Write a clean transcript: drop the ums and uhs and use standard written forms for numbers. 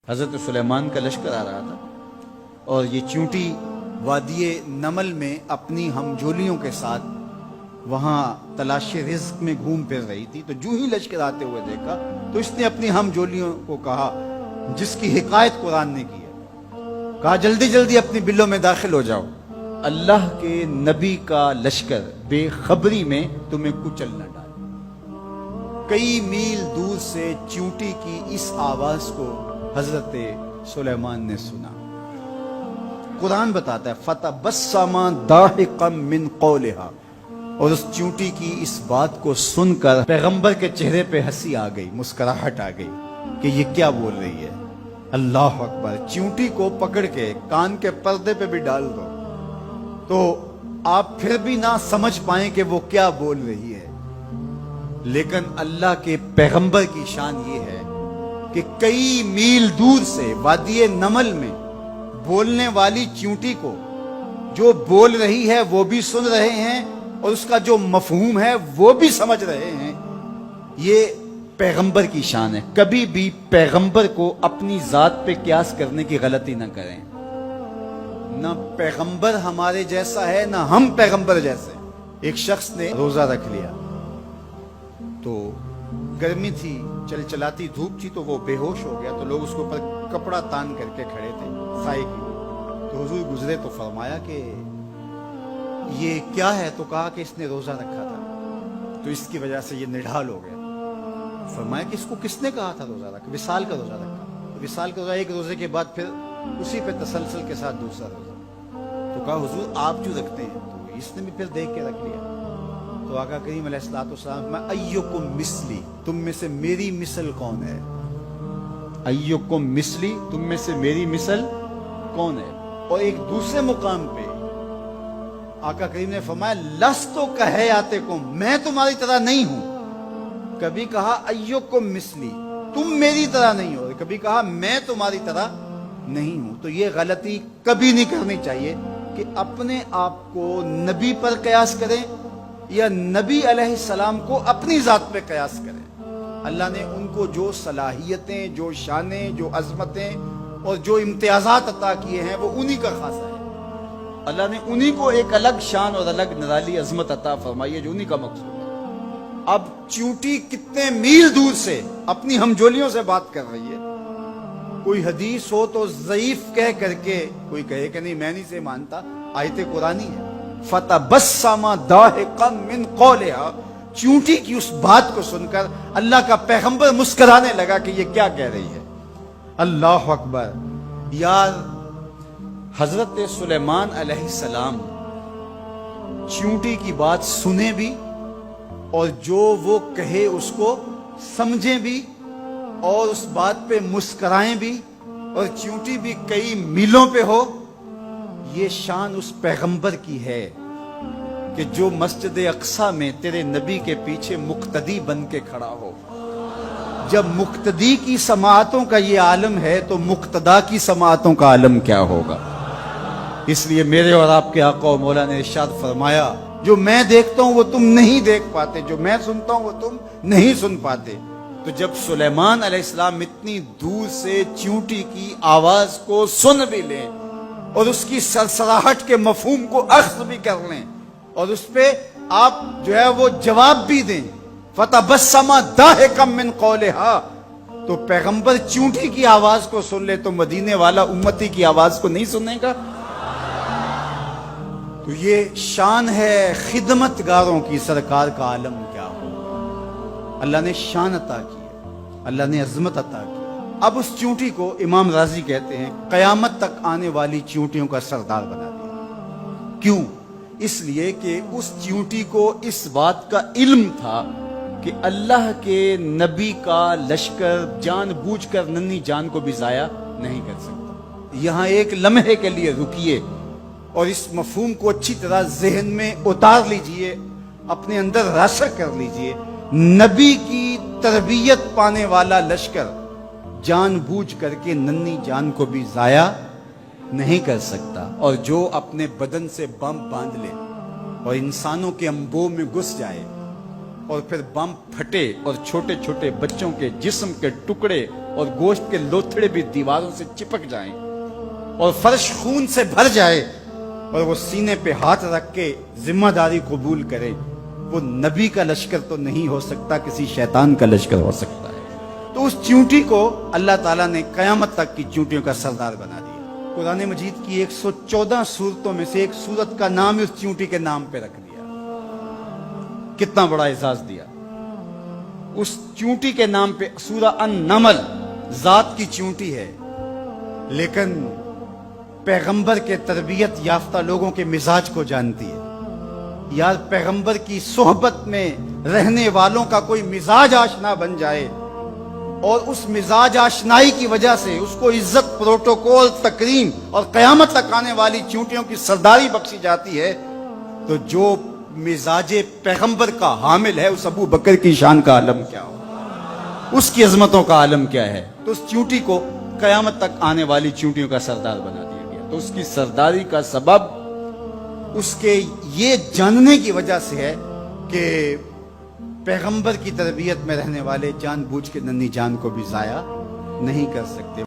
حضرت سلیمان کا لشکر آ رہا تھا اور یہ چونٹی وادی نمل میں اپنی ہمجولیوں کے ساتھ وہاں تلاش رزق میں گھوم پھر رہی تھی. تو جو ہی لشکر آتے ہوئے دیکھا تو اس نے اپنی ہمجولیوں کو کہا، جس کی حکایت قرآن نے کی ہے، کہا جلدی جلدی اپنی بلوں میں داخل ہو جاؤ، اللہ کے نبی کا لشکر بے خبری میں تمہیں کچل نہ ڈالے. کئی میل دور سے چونٹی کی اس آواز کو حضرت سلیمان نے سنا. قرآن بتاتا ہے فَتَبَسَّمَ ضَاحِكًا مِّن قَوْلِهَا، اور اس چونٹی کی اس بات کو سن کر پیغمبر کے چہرے پہ ہنسی آ گئی، مسکراہٹ آ گئی کہ یہ کیا بول رہی ہے. اللہ اکبر. چونٹی کو پکڑ کے کان کے پردے پہ بھی ڈال دو تو آپ پھر بھی نہ سمجھ پائیں کہ وہ کیا بول رہی ہے. لیکن اللہ کے پیغمبر کی شان یہ ہے کہ کئی میل دور سے وادی نمل میں بولنے والی چونٹی کو جو بول رہی ہے وہ بھی سن رہے ہیں اور اس کا جو مفہوم ہے وہ بھی سمجھ رہے ہیں. یہ پیغمبر کی شان ہے. کبھی بھی پیغمبر کو اپنی ذات پہ قیاس کرنے کی غلطی نہ کریں. نہ پیغمبر ہمارے جیسا ہے نہ ہم پیغمبر جیسے. ایک شخص نے روزہ رکھ لیا تو گرمی تھی، چلاتی دھوپ تھی، تو وہ بے ہوش ہو گیا. تو لوگ اس کے اوپر کپڑا تان کر کے کھڑے تھے سائے کی. تو حضور گزرے تو فرمایا کہ یہ کیا ہے؟ تو کہا کہ اس نے روزہ رکھا تھا تو اس کی وجہ سے یہ نڈھال ہو گیا. فرمایا کہ اس کو کس نے کہا تھا روزہ رکھا؟ وصال کا روزہ رکھا. وصال کا روزہ ایک روزے کے بعد پھر اسی پہ تسلسل کے ساتھ دوسرا روزہ. تو کہا حضور آپ جو رکھتے ہیں. تو اس نے بھی پھر دیکھ کے رکھ لیا. تو آقا کریم علیہ الصلوۃ والسلام میں ایکم مثلی، تم میں سے میری مثل کون ہے؟ ایکم مثلی، تم میں سے میری مثل کون ہے؟ اور ایک دوسرے مقام پہ آقا کریم نے فرمایا لستو کہیاتکم، میں تمہاری طرح نہیں ہوں. کبھی کہا ایکم مثلی، تم میری طرح نہیں ہو، کبھی کہا میں تمہاری طرح نہیں ہوں. تو یہ غلطی کبھی نہیں کرنی چاہیے کہ اپنے آپ کو نبی پر قیاس کریں یا نبی علیہ السلام کو اپنی ذات پہ قیاس کریں. اللہ نے ان کو جو صلاحیتیں، جو شانیں، جو عظمتیں اور جو امتیازات عطا کیے ہیں وہ انہی کا خاصہ ہے. اللہ نے انہی کو ایک الگ شان اور الگ نرالی عظمت عطا فرمائی ہے جو انہی کا مقصود ہے. اب چونٹی کتنے میل دور سے اپنی ہمجولیوں سے بات کر رہی ہے. کوئی حدیث ہو تو ضعیف کہہ کر کے کوئی کہے کہ نہیں میں نہیں سے مانتا، آیت قرآنی ہے. فَتَبَسَّمَ ضَاحِكًا مِّن قَوْلِهَا، چونٹی کی اس بات کو سن کر اللہ کا پیغمبر مسکرانے لگا کہ یہ کیا کہہ رہی ہے. اللہ اکبر. یار حضرت سلیمان علیہ السلام چونٹی کی بات سنے بھی اور جو وہ کہے اس کو سمجھیں بھی اور اس بات پہ مسکرائیں بھی اور چونٹی بھی کئی میلوں پہ ہو. یہ شان اس پیغمبر کی ہے کہ جو مسجد اقصی میں تیرے نبی کے پیچھے مقتدی بن کے کھڑا ہو. جب مقتدی کی سماعتوں کا یہ عالم ہے تو مقتدا کی سماعتوں کا عالم کیا ہوگا. اس لیے میرے اور آپ کے آقا و مولا نے ارشاد فرمایا جو میں دیکھتا ہوں وہ تم نہیں دیکھ پاتے، جو میں سنتا ہوں وہ تم نہیں سن پاتے. تو جب سلیمان علیہ السلام اتنی دور سے چونٹی کی آواز کو سن بھی لیں اور اس کی سرسراہٹ کے مفہوم کو اخذ بھی کر لیں اور اس پہ آپ جو ہے وہ جواب بھی دیں، فَتَبَسَّمَ ضَاحِكًا مِّن قَوْلِهَا، تو پیغمبر چونٹی کی آواز کو سن لے تو مدینے والا امتی کی آواز کو نہیں سنے گا. تو یہ شان ہے خدمت گاروں کی. سرکار کا عالم کیا ہو. اللہ نے شان عطا کی ہے، اللہ نے عظمت عطا کی. اب اس چونٹی کو امام راضی کہتے ہیں قیامت تک آنے والی چونٹیوں کا سردار بنا دیا. کیوں؟ اس لیے کہ اس چونٹی کو اس بات کا علم تھا کہ اللہ کے نبی کا لشکر جان بوجھ کر ننھی جان کو بھی ضائع نہیں کر سکتا. یہاں ایک لمحے کے لیے رکیے اور اس مفہوم کو اچھی طرح ذہن میں اتار لیجئے، اپنے اندر راسخ کر لیجئے. نبی کی تربیت پانے والا لشکر جان بوجھ کر کے ننھی جان کو بھی ضائع نہیں کر سکتا. اور جو اپنے بدن سے بم باندھ لے اور انسانوں کے انبوہ میں گھس جائے اور پھر بم پھٹے اور چھوٹے چھوٹے بچوں کے جسم کے ٹکڑے اور گوشت کے لوتھڑے بھی دیواروں سے چپک جائیں اور فرش خون سے بھر جائے اور وہ سینے پہ ہاتھ رکھ کے ذمہ داری قبول کرے، وہ نبی کا لشکر تو نہیں ہو سکتا، کسی شیطان کا لشکر ہو سکتا ہے۔ تو اس چیونٹی کو اللہ تعالیٰ نے قیامت تک کی چیونٹیوں کا سردار بنا دیا۔ قرآن مجید کی 114 سورتوں میں سے ایک سورت کا نام اس چیونٹی کے نام پہ رکھ دیا۔ کتنا بڑا اعزاز دیا اس چیونٹی کے نام پہ۔ سورہ النمل ذات کی چیونٹی ہے، لیکن پیغمبر کے تربیت یافتہ لوگوں کے مزاج کو جانتی ہے۔ یار پیغمبر کی صحبت میں رہنے والوں کا کوئی مزاج آشنا بن جائے اور اس مزاج آشنائی کی وجہ سے اس کو عزت، پروٹوکول، تکریم اور قیامت تک آنے والی چیونٹیوں کی سرداری بخشی جاتی ہے، تو جو مزاج پیغمبر کا حامل ہے اس ابو بکر کی شان کا عالم کیا ہو، اس کی عظمتوں کا عالم کیا ہے۔ تو اس چیونٹی کو قیامت تک آنے والی چیونٹیوں کا سردار بنا دیا گیا۔ تو اس کی سرداری کا سبب اس کے یہ جاننے کی وجہ سے ہے کہ پیغمبر کی تربیت میں رہنے والے جان بوجھ کے ننھی جان کو بھی ضائع نہیں کر سکتے۔